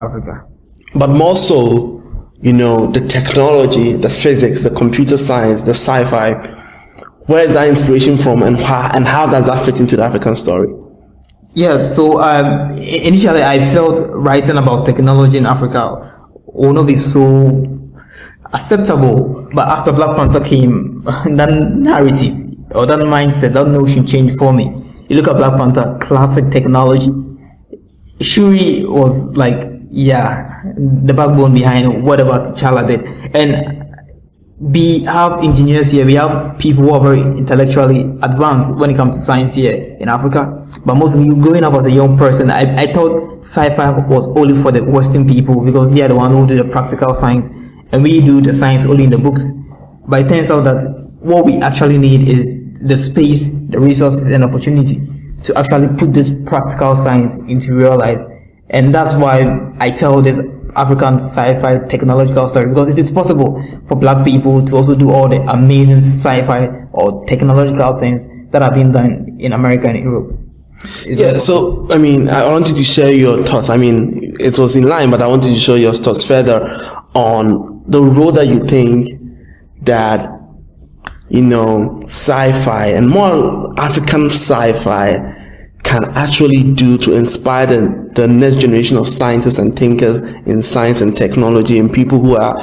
Africa. But more so, the technology, the physics, the computer science, the sci-fi, where is that inspiration from, and how does that fit into the African story? Yeah, so initially I felt writing about technology in Africa will not be so acceptable, but after Black Panther came, that narrative or that mindset, that notion changed for me. You look at Black Panther, classic technology. Shuri was like, the backbone behind whatever T'Challa did. And we have engineers here, we have people who are very intellectually advanced when it comes to science here in Africa. But mostly growing up as a young person, I thought sci-fi was only for the Western people because they are the ones who do the practical science and we do the science only in the books. But it turns out that what we actually need is the space, the resources and opportunity to actually put this practical science into real life. And that's why I tell this African sci-fi technological story, because it is possible for Black people to also do all the amazing sci-fi or technological things that are being done in America and Europe. So I want you to share your thoughts. It was in line, but I wanted to show your thoughts further on the role that you think that sci-fi and more African sci-fi can actually do to inspire the next generation of scientists and thinkers in science and technology, and people who are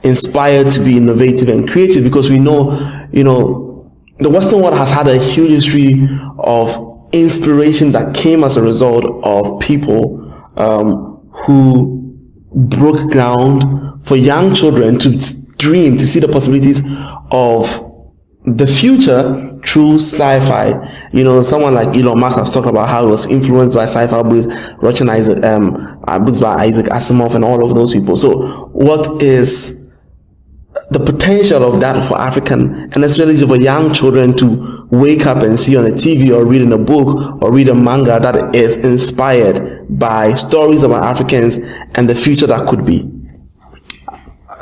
inspired to be innovative and creative, because we know, the Western world has had a huge history of inspiration that came as a result of people who broke ground for young children to dream, to see the possibilities of the future through sci-fi. Someone like Elon Musk has talked about how he was influenced by sci-fi books, books by Isaac Asimov and all of those people. So what is the potential of that for African, and especially for young children, to wake up and see on a TV or read in a book or read a manga that is inspired by stories about Africans and the future that could be?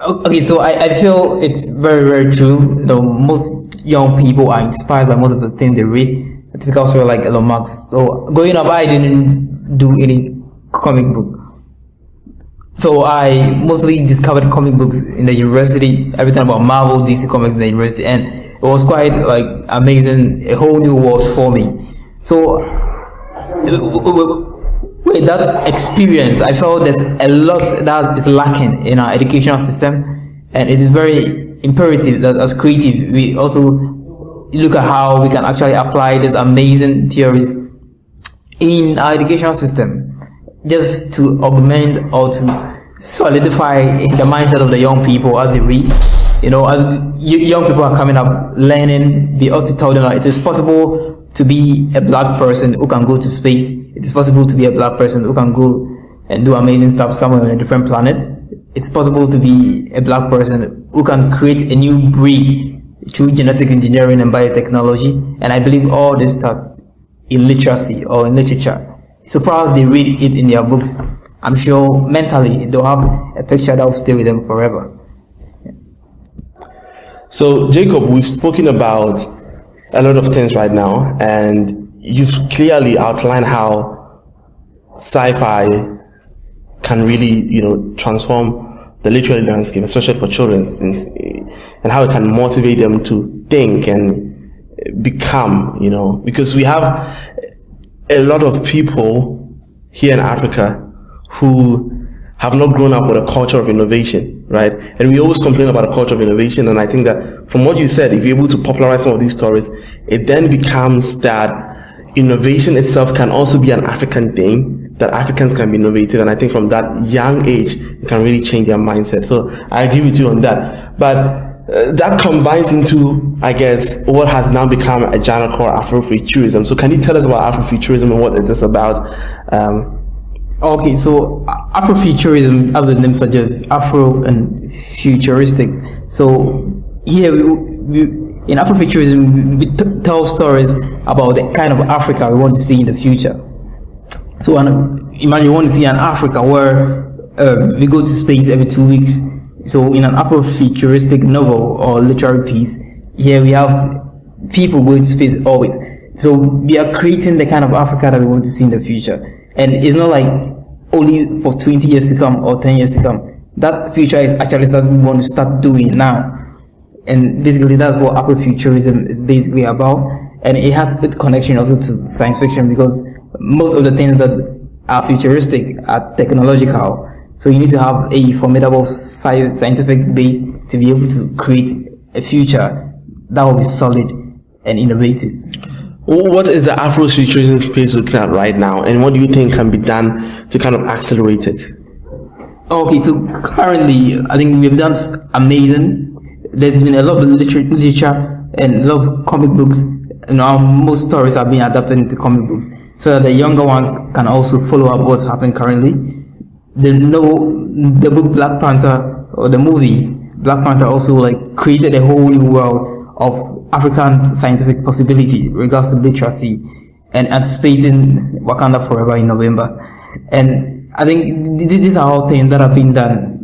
Okay, so I feel it's very, very true. Most young people are inspired by most of the things they read. A typical story like Elon Musk. So growing up, I didn't do any comic book. So I mostly discovered comic books in the university, everything about Marvel, DC Comics in the university, and it was quite amazing, a whole new world for me. So with that experience, I felt there's a lot that is lacking in our educational system, and it is very imperative that as creative we also look at how we can actually apply these amazing theories in our educational system, just to augment or to solidify the mindset of the young people as they read. As young people are coming up learning, we ought to tell them that it is possible to be a Black person who can go to space. It is possible to be a Black person who can go and do amazing stuff somewhere on a different planet. It's possible to be a Black person who can create a new breed through genetic engineering and biotechnology. And I believe all this starts in literacy or in literature. So far as they read it in their books, I'm sure mentally they'll have a picture that will stay with them forever. So Jacob, we've spoken about a lot of things right now, and you've clearly outlined how sci-fi can really, transform the literary landscape, especially for children, and how it can motivate them to think and become, because we have a lot of people here in Africa who have not grown up with a culture of innovation, right? And we always complain about a culture of innovation, and I think that from what you said, if you're able to popularize some of these stories, it then becomes that innovation itself can also be an African thing, that Africans can be innovative, and I think from that young age, it can really change their mindset. So I agree with you on that. But that combines into, I guess, what has now become a genre called Afrofuturism. So can you tell us about Afrofuturism and what it is about? Okay, so Afrofuturism, as the name suggests, Afro and futuristic. So here in Afrofuturism, we tell stories about the kind of Africa we want to see in the future. So imagine you want to see an Africa where we go to space every 2 weeks. So in an Afrofuturistic novel or literary piece, here we have people going to space always. So we are creating the kind of Africa that we want to see in the future. And it's not like only for 20 years to come or 10 years to come. That future is actually something we want to start doing now. And basically that's what Afrofuturism is basically about. And it has its connection also to science fiction, because most of the things that are futuristic are technological. So you need to have a formidable scientific base to be able to create a future that will be solid and innovative. What is the Afrofuturism space looking at right now, and what do you think can be done to kind of accelerate it? Okay, so currently I think we've done amazing. There's been a lot of literature and a lot of comic books. Most stories are being adapted into comic books, so that the younger ones can also follow up what's happening currently. The book Black Panther, or the movie Black Panther, also created a whole new world of African scientific possibility regards to literacy and anticipating Wakanda Forever in November. And I think these are all things that have been done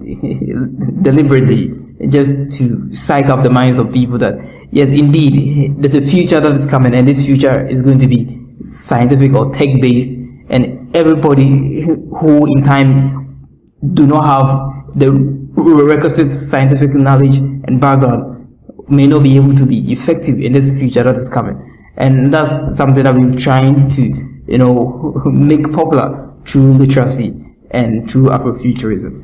deliberately, just to psych up the minds of people that yes, indeed, there's a future that is coming, and this future is going to be scientific or tech based, and everybody who in time do not have the requisite scientific knowledge and background may not be able to be effective in this future that is coming. And that's something that we're trying to make popular through literacy and through Afrofuturism.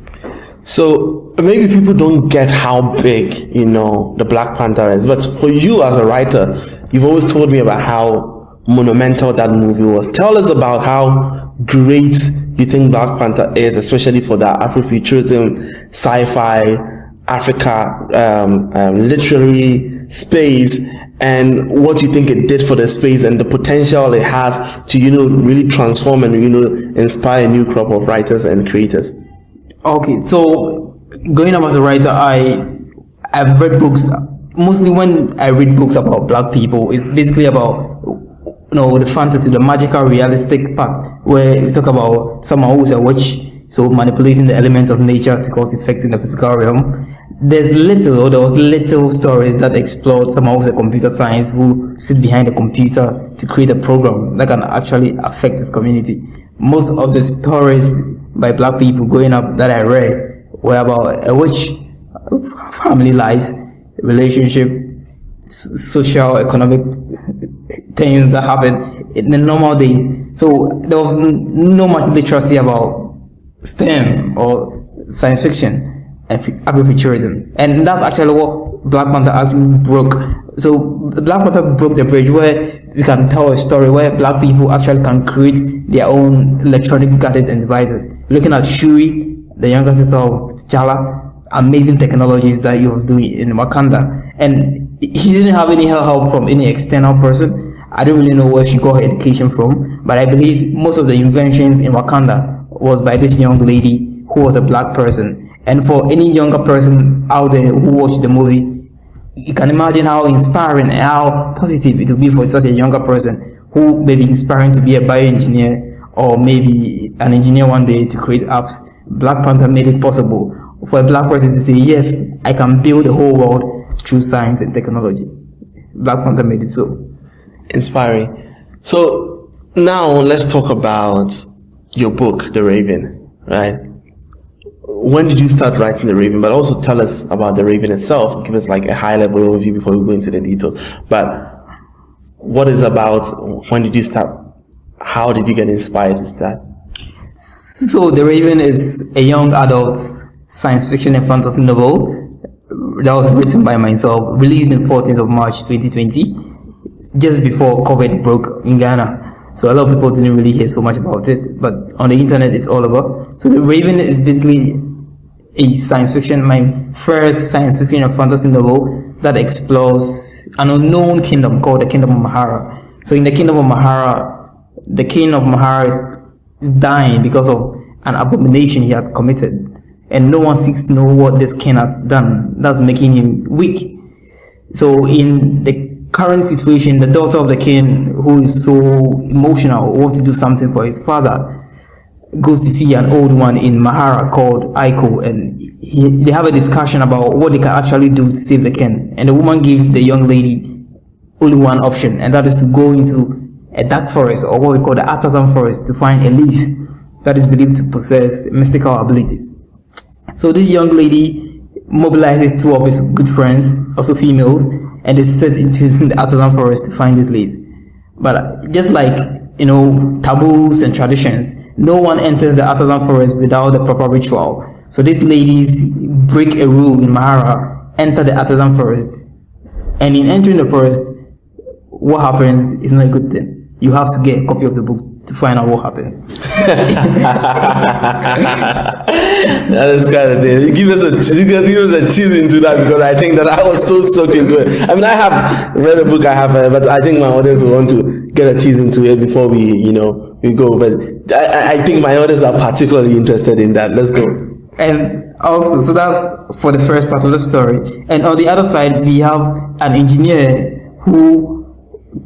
So maybe people don't get how big, the Black Panther is, but for you as a writer, you've always told me about how monumental that movie was. Tell us about how great you think Black Panther is, especially for the Afrofuturism, sci-fi, Africa, literary space, and what you think it did for the space and the potential it has to, really transform and, inspire a new crop of writers and creators. Okay, so growing up as a writer, I've read books. Mostly when I read books about Black people, it's basically about the fantasy, the magical, realistic part, where we talk about someone who's a witch, so manipulating the element of nature to cause effects in the physical realm. There was little stories that explored someone who's a computer science who sits behind a computer to create a program that can actually affect his community. Most of the stories by Black people growing up that I read were about a witch, family life, relationship, social, economic things that happen in the normal days. So there was no much literacy about STEM or science fiction and Afrofuturism, and that's actually what Black Panther actually broke. So Black Panther broke the bridge where we can tell a story where Black people actually can create their own electronic gadgets and devices. Looking at Shuri, the younger sister of T'Challa, amazing technologies that he was doing in Wakanda, and he didn't have any help from any external person. I don't really know where she got her education from, but I believe most of the inventions in Wakanda was by this young lady who was a Black person. And for any younger person out there who watched the movie, you can imagine how inspiring and how positive it will be for such a younger person who may be inspiring to be a bioengineer or maybe an engineer one day to create apps. Black Panther made it possible for a Black person to say, yes, I can build the whole world through science and technology. Black Panther made it so. Inspiring. So now let's talk about your book, The Raven, right? When did you start writing The Raven? But also tell us about The Raven itself. Give us a high-level overview before we go into the details. But what is about? When did you start? How did you get inspired to start? So The Raven is a young adult science fiction and fantasy novel that was written by myself, released on 14th of March 2020, just before COVID broke in Ghana. So a lot of people didn't really hear so much about it, but on the internet it's all over. So The Raven is basically a science fiction, my first science fiction and fantasy novel that explores an unknown kingdom called the Kingdom of Mahara. So in the Kingdom of Mahara, the King of Mahara is dying because of an abomination he has committed, and no one seeks to know what this king has done. That's making him weak. So in the current situation, the daughter of the king, who is so emotional, wants to do something for his father, goes to see an old one in Mahara called Aiko, and they have a discussion about what they can actually do to save the king. And the woman gives the young lady only one option, and that is to go into a dark forest, or what we call the artisan forest, to find a leaf that is believed to possess mystical abilities. So this young lady mobilizes two of his good friends, also females, and they set into the artisan forest to find this slave. But just like, taboos and traditions, no one enters the artisan forest without the proper ritual. So these ladies break a rule in Mahara, enter the artisan forest, and in entering the forest, what happens is not a good thing. You have to get a copy of the book to find out what happens. That is kind of thing. Give us a tease into that, because I think that I was so sucked into it. I mean, I have read a book, but I think my audience will want to get a tease into it before we go. But I think my audience are particularly interested in that. Let's go. And also, so that's for the first part of the story. And on the other side, we have an engineer who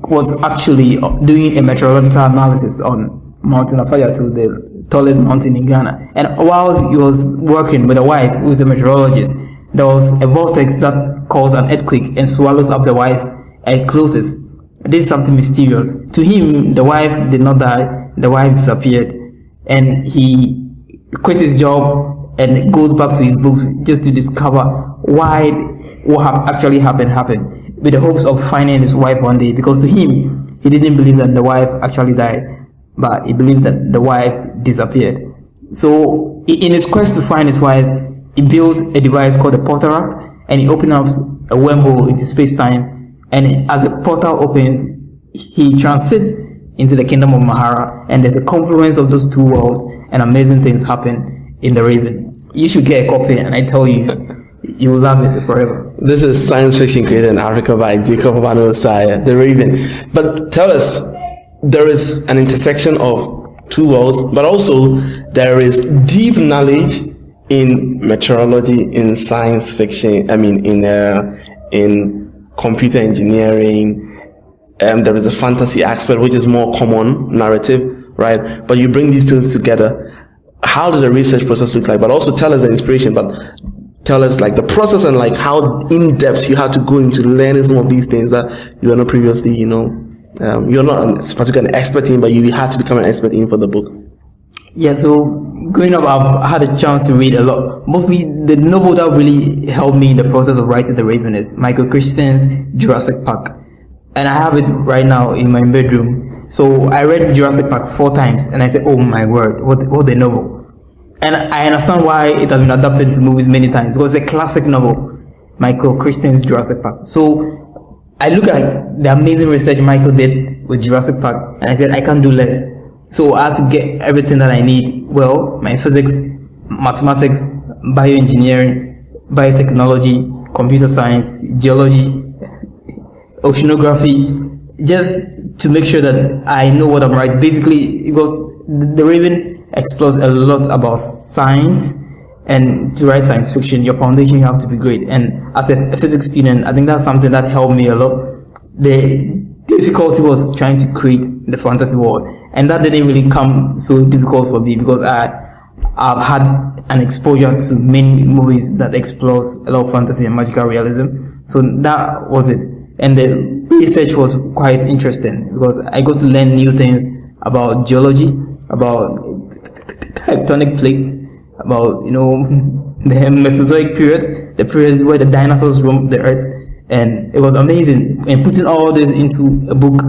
was actually doing a meteorological analysis on Mountain Afayatu, the tallest mountain in Ghana. And whilst he was working with a wife who is a meteorologist, there was a vortex that caused an earthquake and swallows up the wife and closes. This is something mysterious. To him, the wife did not die, the wife disappeared, and he quit his job and goes back to his books just to discover why what actually happened, with the hopes of finding his wife one day, because to him, he didn't believe that the wife actually died, but he believed that the wife disappeared. So in his quest to find his wife, he builds a device called the Porteract, and he opens up a wormhole into space-time, and as the portal opens, he transits into the kingdom of Mahara, and there's a confluence of those two worlds, and amazing things happen in The Raven. You should get a copy, and I tell you, you will love it forever. This is science fiction created in Africa by Jacob and Osae, The Raven. But tell us, there is an intersection of two worlds, but also there is deep knowledge in meteorology, in science fiction. I mean, in computer engineering. There is a fantasy aspect, which is more common narrative, right? But you bring these two together. How did the research process look like? But also tell us the inspiration, but tell us like the process and like how in depth you had to go into learning some of these things that you were not previously, you're not particularly an expert in, but you had to become an expert in for the book. Yeah, so growing up, I've had a chance to read a lot. Mostly the novel that really helped me in the process of writing The Raven is Michael Crichton's Jurassic Park. And I have it right now in my bedroom. So I read Jurassic Park 4 times, and I said, oh my word, what a novel. And I understand why it has been adapted to movies many times, because it's a classic novel, Michael Crichton's Jurassic Park. So I look at the amazing research Michael did with Jurassic Park, and I said, I can't do less. So I had to get everything that I need. Well, my physics, mathematics, bioengineering, biotechnology, computer science, geology, oceanography, just to make sure that I know what I'm writing. Basically, because The Raven explores a lot about science, and to write science fiction, your foundation you have to be great. And as a physics student, I think that's something that helped me a lot. The difficulty was trying to create the fantasy world, and that didn't really come so difficult for me, because I've had an exposure to many movies that explores a lot of fantasy and magical realism. So that was it. And the research was quite interesting, because I got to learn new things about geology, about tectonic plates, about the Mesozoic period, the periods where the dinosaurs roamed the earth, and it was amazing. And putting all this into a book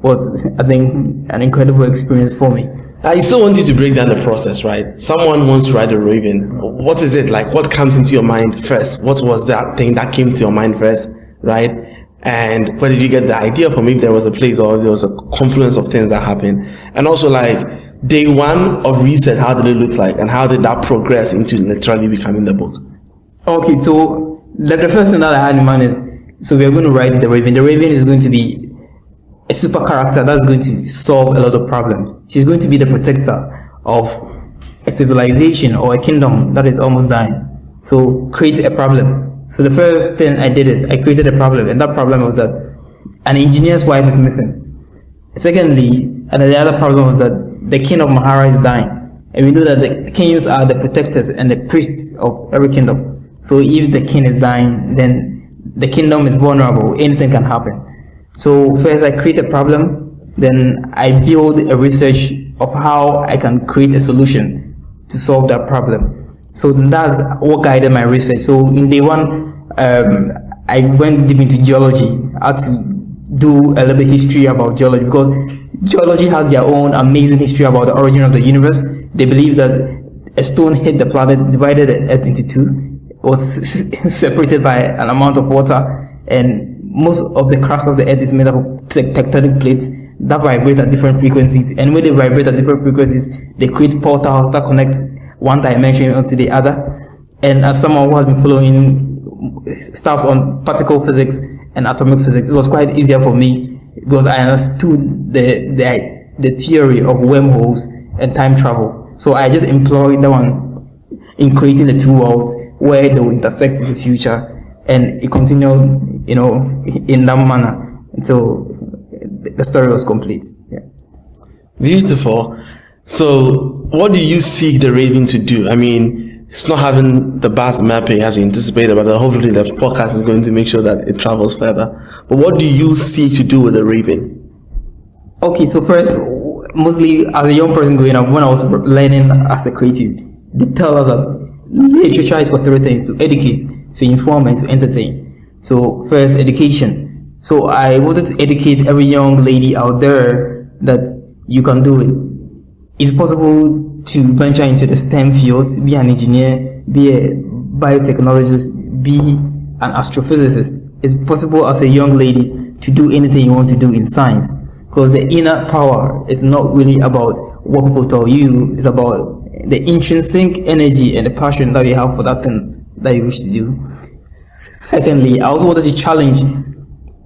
was, I think, an incredible experience for me. I still want you to break down the process, right? Someone wants to write The Raven. What is it like? What comes into your mind first? What was that thing that came to your mind first, right? And where did you get the idea from? If there was a place or there was a confluence of things that happened, and also like day one of research, how did it look like, and how did that progress into literally becoming the book? Okay, so the first thing that I had in mind is, so we are going to write The Raven. The Raven is going to be a super character that's going to solve a lot of problems. She's going to be the protector of a civilization or a kingdom that is almost dying. So create a problem. So the first thing I did is I created a problem, and that problem was that an engineer's wife is missing. Secondly, and the other problem was that the king of Mahara is dying. And we know that the kings are the protectors and the priests of every kingdom. So if the king is dying, then the kingdom is vulnerable. Anything can happen. So first I create a problem. then I build a research of how I can create a solution to solve that problem. So that's what guided my research. So in day one, I went deep into geology. I had to do a little bit history about geology, because geology has their own amazing history about the origin of the universe. They believe that a stone hit the planet, divided the earth into two, was separated by an amount of water, and most of the crust of the earth is made up of tectonic plates that vibrate at different frequencies, and when they vibrate at different frequencies, they create portals that connect one dimension onto the other. And as someone who has been following stuff on particle physics and atomic physics, it was quite easier for me because I understood the theory of wormholes and time travel. So I just employed that one in creating the two worlds where they will intersect in the future, and it continued, in that manner until the story was complete. Yeah. Beautiful. So, what do you seek the Raven to do? I mean, it's not having the vast mapping as you anticipated, but hopefully the podcast is going to make sure that it travels further. But what do you seek to do with the Raven? Okay, so first, mostly as a young person growing up, when I was learning as a creative, they tell us that literature is for three things: to educate, to inform, and to entertain. So first, education. So I wanted to educate every young lady out there that you can do it. It's possible to venture into the STEM field, be an engineer, be a biotechnologist, be an astrophysicist. It's possible as a young lady to do anything you want to do in science, because the inner power is not really about what people tell you, it's about the intrinsic energy and the passion that you have for that thing that you wish to do. Secondly, I also wanted to challenge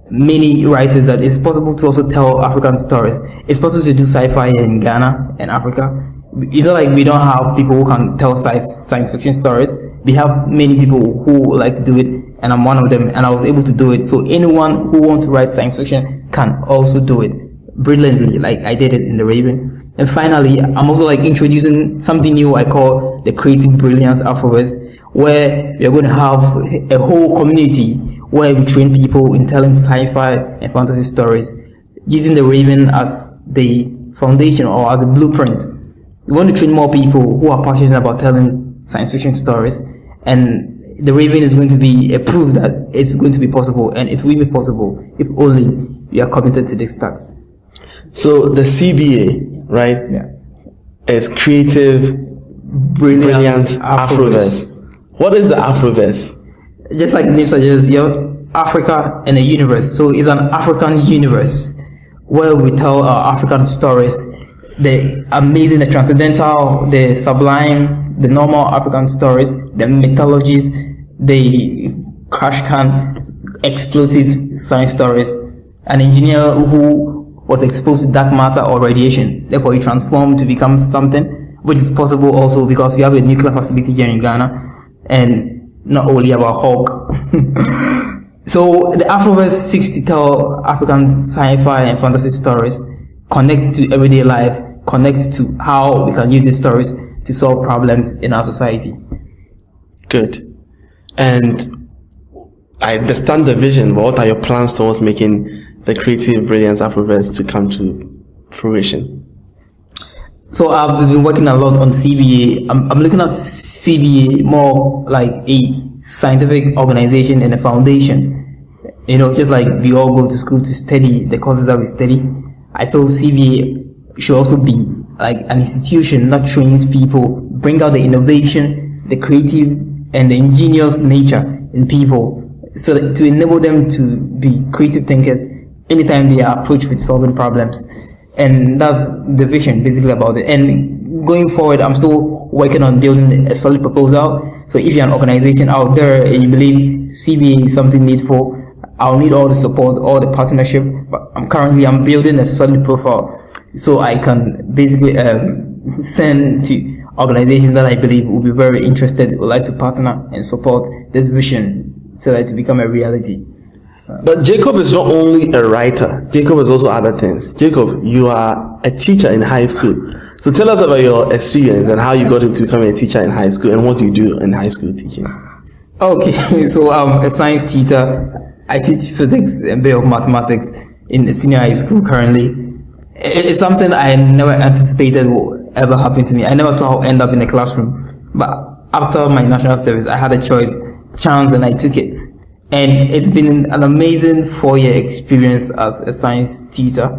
many writers that it's possible to also tell African stories. It's possible to do sci-fi in Ghana and Africa. It's not like we don't have people who can tell science fiction stories. We have many people who like to do it, and I'm one of them, and I was able to do it. So anyone who wants to write science fiction can also do it brilliantly, like I did it in The Raven. And finally, I'm also like introducing something new I call the Creative Brilliance Afroverse, where we are going to have a whole community where we train people in telling sci-fi and fantasy stories, using The Raven as the foundation or as a blueprint. We want to train more people who are passionate about telling science fiction stories, and The Raven is going to be a proof that it's going to be possible, and it will be possible if only we are committed to these tasks. So the CBA, right? Yeah. It's Creative Brilliance Afroverse. What is the Afroverse? Just like the name suggests, we have Africa and a universe. So it's an African universe where we tell our African stories, the amazing, the transcendental, the sublime, the normal African stories, the mythologies, the crash can, explosive science stories. An engineer who was exposed to dark matter or radiation, therefore he transformed to become something, which is possible also because we have a nuclear facility here in Ghana, and not only about Hulk. So the Afroverse seeks to tell African sci-fi and fantasy stories, connect to everyday life, connect to how we can use these stories to solve problems in our society. Good. And I understand the vision, but what are your plans towards making the Creative Brilliance Afroverse to come to fruition? So I've been working a lot on CBA. I'm looking at CBA more like a scientific organization and a foundation. Just like we all go to school to study the courses that we study, I feel CBA should also be like an institution that trains people, bring out the innovation, the creative and the ingenious nature in people, so that to enable them to be creative thinkers anytime they are approached with solving problems. And that's the vision basically about it. And going forward, I'm still working on building a solid proposal. So if you're an organization out there and you believe CBA is something needful, I'll need all the support, all the partnership. But I'm building a solid profile so I can basically send to organizations that I believe will be very interested, would like to partner and support this vision so that it become a reality. But Jacob is not only a writer. Jacob is also other things. Jacob, you are a teacher in high school. So tell us about your experience and how you got into becoming a teacher in high school and what you do in high school teaching. Okay, so I'm a science teacher. I teach physics and a bit of mathematics in senior high school currently. It's something I never anticipated would ever happen to me. I never thought I'd end up in a classroom. But after my national service, I had a chance, and I took it. And it's been an amazing 4-year experience as a science teacher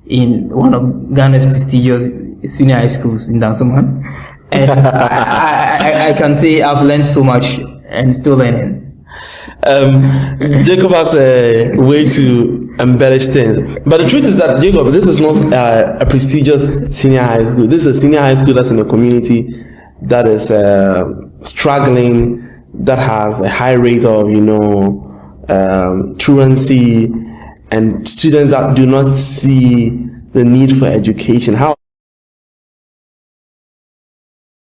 in one of Ghana's prestigious senior high schools in Dansoman. And I can say I've learned so much and still learning. Jacob has a way to embellish things, but the truth is that, Jacob, this is not a prestigious senior high school. This is a senior high school that's in a community that is struggling, that has a high rate of truancy, and students that do not see the need for education. How